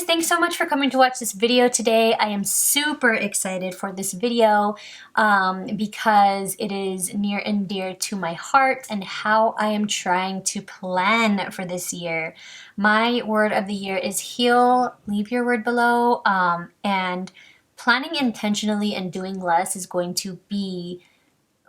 thanks so much for coming to watch this video today. I am super excited for this video because it is near and dear to my heart and how I am trying to plan for this year. My word of the year is heal. Leave your word below. And planning intentionally and doing less is going to be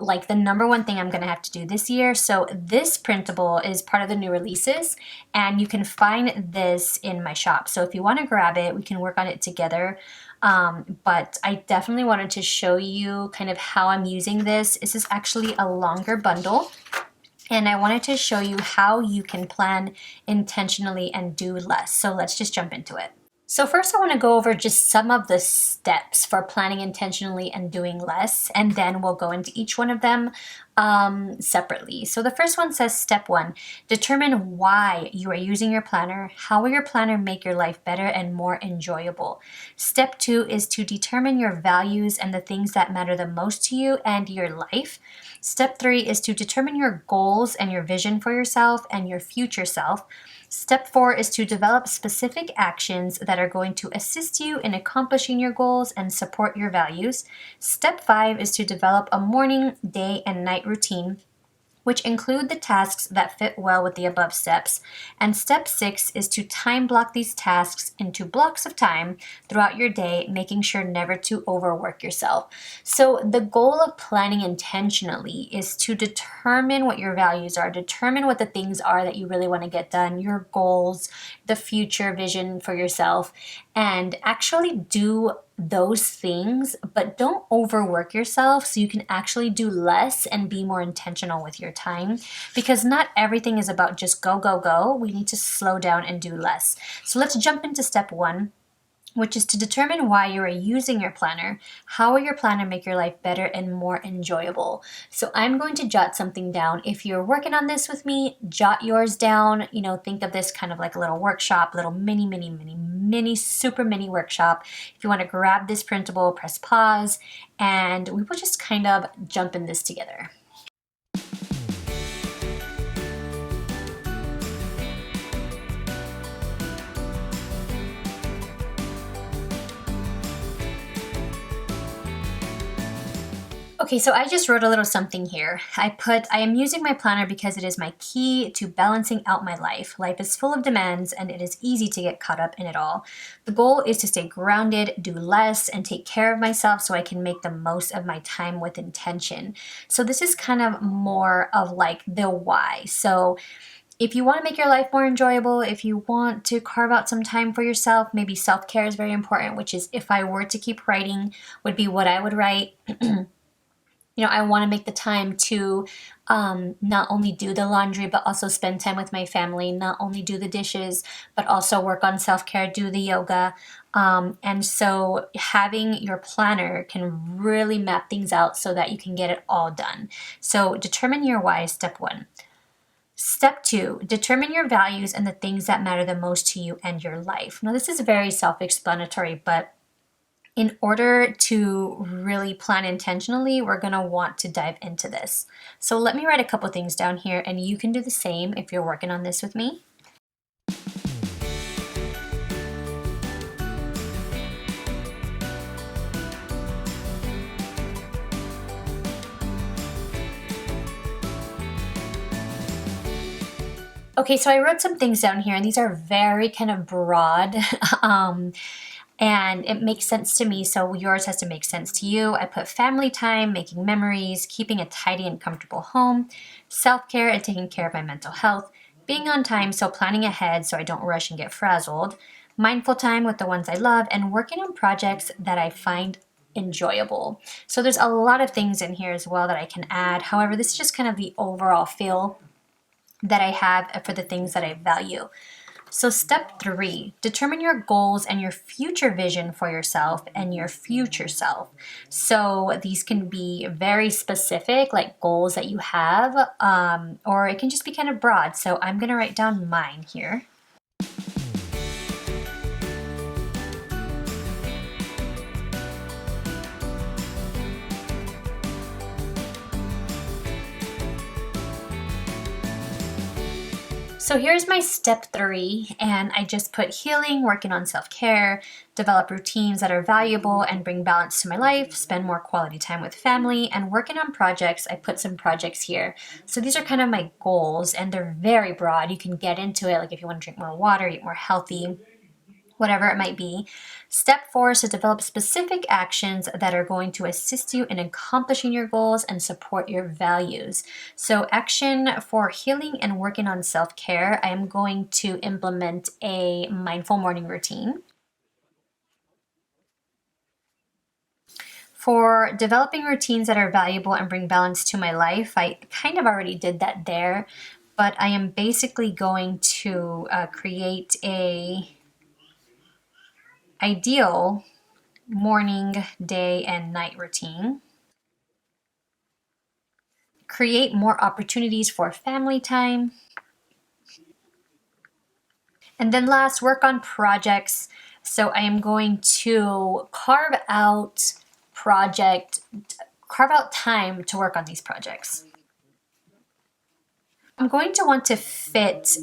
like the number one thing I'm going to have to do this year. So this printable is part of the new releases and you can find this in my shop. So if you want to grab it, we can work on it together. But I definitely wanted to show you kind of how I'm using this. This is actually a longer bundle. And I wanted to show you how you can plan intentionally and do less. So let's just jump into it. So first I want to go over just some of the steps for planning intentionally and doing less, and then we'll go into each one of them separately. So the first one says step 1, determine why you are using your planner. How will your planner make your life better and more enjoyable? Step 2 is to determine your values and the things that matter the most to you and your life. Step 3 is to determine your goals and your vision for yourself and your future self. Step 4 is to develop specific actions that are going to assist you in accomplishing your goals and support your values. Step 5 is to develop a morning, day, and night routine, which include the tasks that fit well with the above steps. And step 6 is to time block these tasks into blocks of time throughout your day, making sure never to overwork yourself. So the goal of planning intentionally is to determine what your values are, determine what the things are that you really want to get done, your goals, the future vision for yourself, and actually do those things, but don't overwork yourself so you can actually do less and be more intentional with your time, because not everything is about just go, go, go. We need to slow down and do less. So let's jump into step 1, which is to determine why you are using your planner. How will your planner make your life better and more enjoyable? So I'm going to jot something down. If you're working on this with me, jot yours down. You know, think of this kind of like a little workshop, little super mini workshop. If you want to grab this printable, press pause, and we will just kind of jump in this together. Okay, so I just wrote a little something here. I am using my planner because it is my key to balancing out my life. Life is full of demands and it is easy to get caught up in it all. The goal is to stay grounded, do less, and take care of myself so I can make the most of my time with intention. So this is kind of more of like the why. So if you want to make your life more enjoyable, if you want to carve out some time for yourself, maybe self-care is very important, which is if I were to keep writing, would be what I would write. You know, I want to make the time to not only do the laundry, but also spend time with my family, not only do the dishes, but also work on self-care, do the yoga. And so having your planner can really map things out so that you can get it all done. So determine your why is step 1. Step 2, determine your values and the things that matter the most to you and your life. Now, this is very self-explanatory, but in order to really plan intentionally, we're going to want to dive into this. So let me write a couple things down here and you can do the same if you're working on this with me. Okay, so I wrote some things down here and these are very kind of broad. And it makes sense to me, so yours has to make sense to you. I put family time, making memories, keeping a tidy and comfortable home, self-care and taking care of my mental health, being on time, so planning ahead so I don't rush and get frazzled, mindful time with the ones I love, and working on projects that I find enjoyable. So there's a lot of things in here as well that I can add. However, this is just kind of the overall feel that I have for the things that I value. So step 3, determine your goals and your future vision for yourself and your future self. So these can be very specific, like goals that you have, or it can just be kind of broad. So I'm going to write down mine here. So here's my step 3, and I just put healing, working on self-care, develop routines that are valuable and bring balance to my life, spend more quality time with family, and working on projects. I put some projects here. So these are kind of my goals, and they're very broad. You can get into it, like if you want to drink more water, eat more healthy, whatever it might be. Step 4 is to develop specific actions that are going to assist you in accomplishing your goals and support your values. So action for healing and working on self-care, I am going to implement a mindful morning routine. For developing routines that are valuable and bring balance to my life, I kind of already did that there, but I am basically going to create a ideal morning, day, and night routine. Create more opportunities for family time. And then last, work on projects. So I am going to carve out time to work on these projects. I'm going to want to fit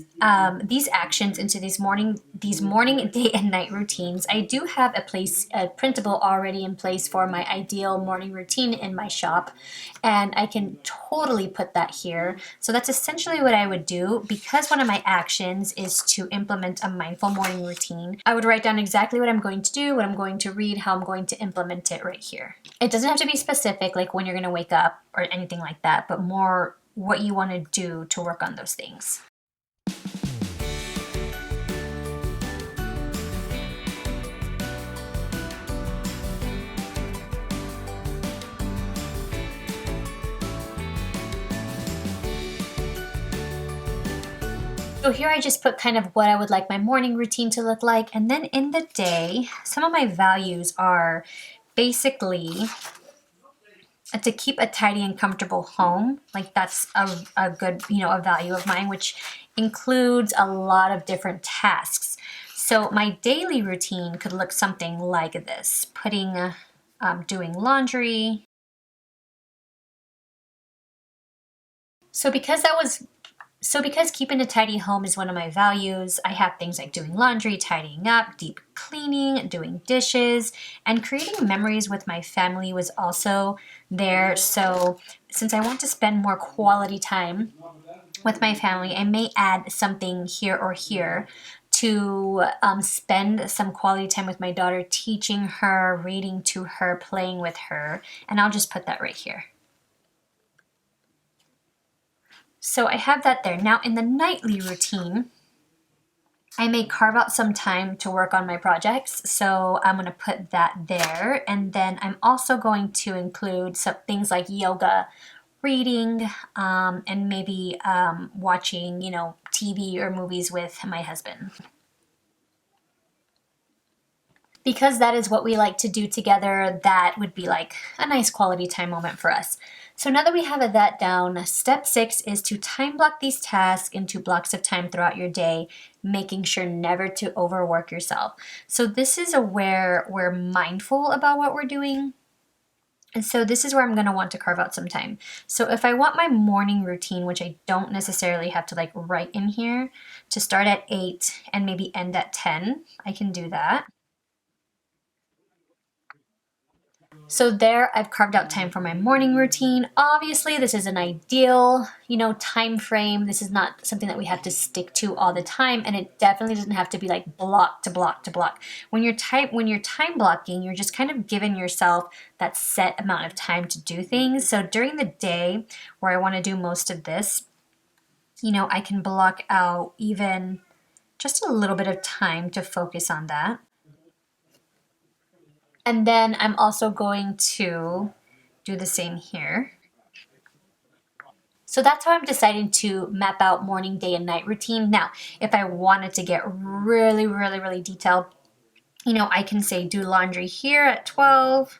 these actions into these morning, day, and night routines. I do have a printable already in place for my ideal morning routine in my shop, and I can totally put that here. So that's essentially what I would do. Because one of my actions is to implement a mindful morning routine, I would write down exactly what I'm going to do, what I'm going to read, how I'm going to implement it right here. It doesn't have to be specific, like when you're going to wake up or anything like that, but more what you want to do to work on those things. So here I just put kind of what I would like my morning routine to look like. And then in the day, some of my values are basically to keep a tidy and comfortable home. Like that's a good, a value of mine, which includes a lot of different tasks. So my daily routine could look something like this: doing laundry. So because keeping a tidy home is one of my values, I have things like doing laundry, tidying up, deep cleaning, doing dishes, and creating memories with my family was also there. So since I want to spend more quality time with my family, I may add something here or here to spend some quality time with my daughter, teaching her, reading to her, playing with her, and I'll just put that right here. So I have that there. Now in the nightly routine, I may carve out some time to work on my projects, so I'm going to put that there. And then I'm also going to include some things like yoga, reading, and maybe watching, TV or movies with my husband. Because that is what we like to do together, that would be like a nice quality time moment for us. So now that we have that down, step 6 is to time block these tasks into blocks of time throughout your day, making sure never to overwork yourself. So this is where we're mindful about what we're doing. And so this is where I'm going to want to carve out some time. So if I want my morning routine, which I don't necessarily have to like write in here, to start at 8 and maybe end at 10, I can do that. So there I've carved out time for my morning routine. Obviously, this is an ideal, time frame. This is not something that we have to stick to all the time, and it definitely doesn't have to be like block to block to block. When you're time blocking, you're just kind of giving yourself that set amount of time to do things. So during the day where I want to do most of this, I can block out even just a little bit of time to focus on that. And then I'm also going to do the same here. So that's how I'm deciding to map out morning, day, and night routine. Now, if I wanted to get really, really, really detailed, I can say do laundry here at 12.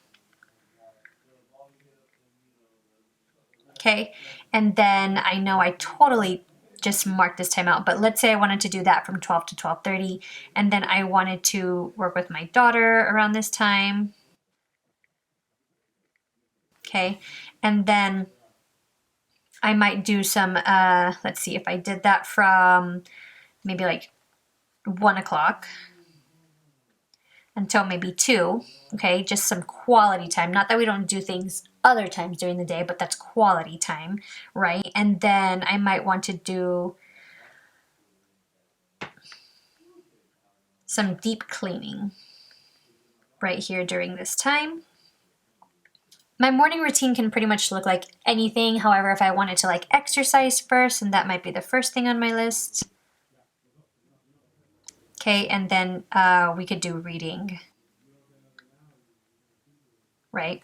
Okay, and then I know I totally just marked this time out, but let's say I wanted to do that from 12 to 12:30, and then I wanted to work with my daughter around this time. Okay, and then I might do some, let's see, if I did that from maybe like 1 o'clock until maybe 2, okay, just some quality time. Not that we don't do things other times during the day, but that's quality time, right? And then I might want to do some deep cleaning right here during this time. My morning routine can pretty much look like anything. However, if I wanted to like exercise first, and that might be the first thing on my list. Okay, and then we could do reading, right?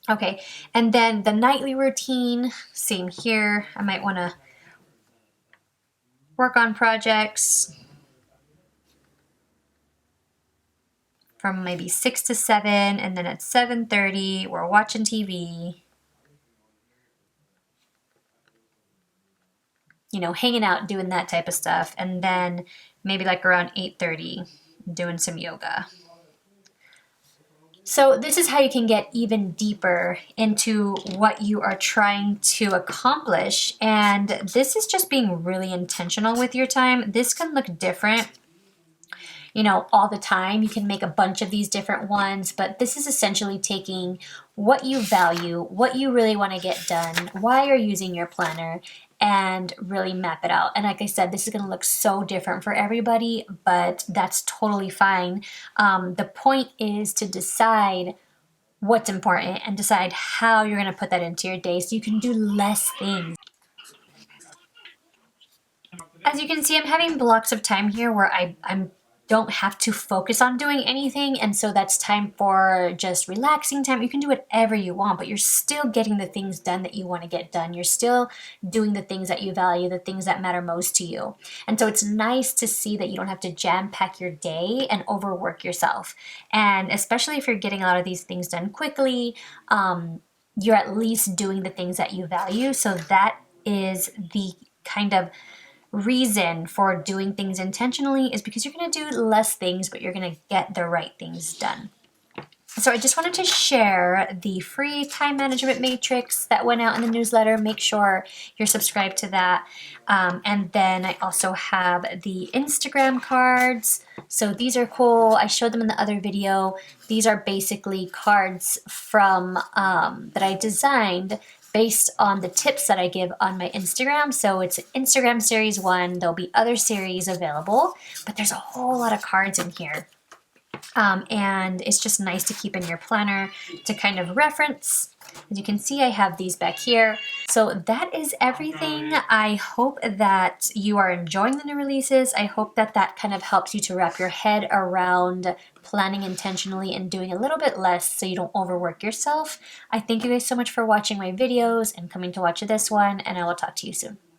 Okay, and then the nightly routine, same here. I might want to work on projects from maybe 6 to 7, and then at 7:30 we're watching TV, you know, hanging out, doing that type of stuff, and then maybe like around 8:30 doing some yoga. So this is how you can get even deeper into what you are trying to accomplish, and this is just being really intentional with your time. This can look different, you know, all the time. You can make a bunch of these different ones, but this is essentially taking what you value, what you really want to get done, why you're using your planner, and really map it out. And like I said, this is going to look so different for everybody, but that's totally fine. The point is to decide what's important and decide how you're going to put that into your day so you can do less things. As you can see, I'm having blocks of time here where I don't have to focus on doing anything, and so that's time for just relaxing time. You can do whatever you want, but you're still getting the things done that you want to get done. You're still doing the things that you value, the things that matter most to you. And so it's nice to see that you don't have to jam pack your day and overwork yourself. And especially if you're getting a lot of these things done quickly, you're at least doing the things that you value. So that is the kind of reason for doing things intentionally, is because you're going to do less things, but you're going to get the right things done. So I just wanted to share the free time management matrix that went out in the newsletter. Make sure you're subscribed to that. And then I also have the Instagram cards. So these are cool. I showed them in the other video. These are basically cards from that I designed based on the tips that I give on my Instagram. So it's Instagram series 1. There'll be other series available, but there's a whole lot of cards in here. And it's just nice to keep in your planner to kind of reference. As you can see, I have these back here. So that is everything. I hope that you are enjoying the new releases. I hope that that kind of helps you to wrap your head around planning intentionally and doing a little bit less so you don't overwork yourself. I thank you guys so much for watching my videos and coming to watch this one, and I will talk to you soon.